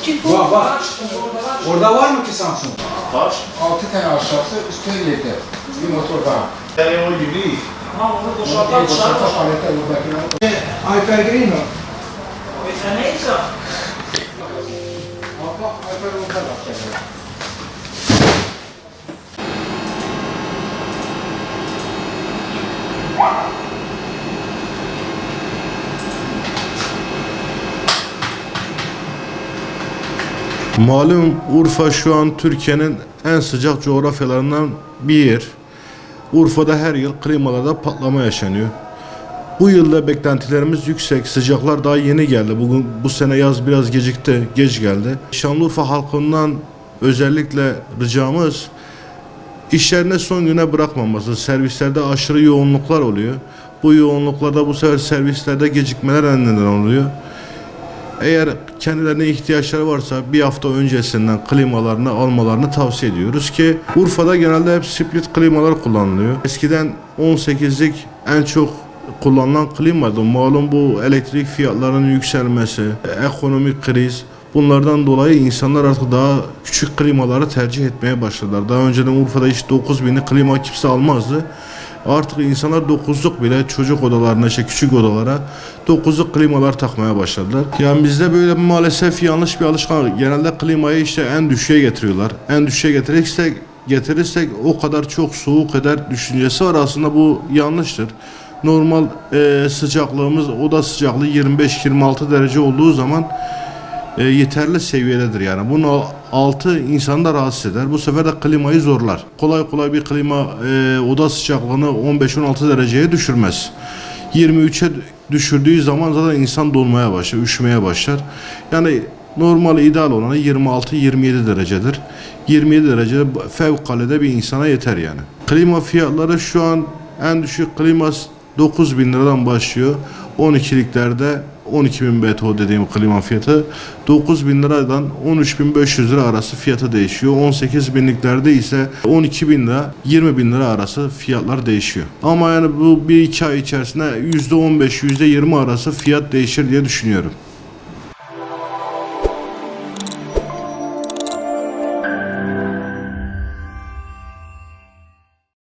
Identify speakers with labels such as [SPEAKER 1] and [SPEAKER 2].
[SPEAKER 1] Var var. Orada var mı ki Samsung?
[SPEAKER 2] Var.
[SPEAKER 1] 6 tane aşağısı, üstüne 7. Bir motor var.
[SPEAKER 2] Yani o gibi.
[SPEAKER 3] Ha onu boşaltan dışarı var.
[SPEAKER 1] Hyper Green o.
[SPEAKER 3] Sen neyse?
[SPEAKER 1] Bak Hyper orada bak.
[SPEAKER 4] Malum Urfa şu an Türkiye'nin en sıcak coğrafyalarından bir yer. Urfa'da her yıl klimalarda patlama yaşanıyor. Bu yılda beklentilerimiz yüksek. Sıcaklar daha yeni geldi. Bu sene yaz biraz gecikti, geç geldi. Şanlıurfa halkından özellikle ricamız işlerine son güne bırakmaması. Servislerde aşırı yoğunluklar oluyor. Bu yoğunluklarda bu sefer servislerde gecikmeler neden oluyor. Eğer kendilerine ihtiyaçları varsa bir hafta öncesinden klimalarını almalarını tavsiye ediyoruz ki Urfa'da genelde hep split klimalar kullanılıyor. Eskiden 18'lik en çok kullanılan klimaydı. Malum bu elektrik fiyatlarının yükselmesi, ekonomik kriz, bunlardan dolayı insanlar artık daha küçük klimaları tercih etmeye başladılar. Daha önceden Urfa'da hiç 9000'lik klima kimse almazdı. Artık insanlar 9'luk bile çocuk odalarına, küçük odalara 9'luk klimalar takmaya başladılar. Yani bizde böyle maalesef yanlış bir alışkanlık. Genelde klimayı en düşüğe getiriyorlar. En düşüğe getirirsek o kadar çok soğuk eder düşüncesi var. Aslında bu yanlıştır. Normal sıcaklığımız, oda sıcaklığı 25-26 derece olduğu zaman yeterli seviyededir yani. Bunun altı insanı da rahatsız eder. Bu sefer de klimayı zorlar. Kolay kolay bir klima oda sıcaklığını 15-16 dereceye düşürmez. 23'e düşürdüğü zaman zaten insan donmaya başlar, üşümeye başlar. Yani normal ideal olanı 26-27 derecedir. 27 derece fevkalade bir insana yeter yani. Klima fiyatları şu an en düşük klima 9.000 liradan başlıyor. 12'liklerde 12.000 BTO dediğim klima fiyatı 9.000 liradan 13.500 lira arası fiyatı değişiyor. 18.000'liklerde ise 12.000 lira 20.000 lira arası fiyatlar değişiyor. Ama yani bu bir iki ay içerisinde %15 %20 arası fiyat değişir diye düşünüyorum.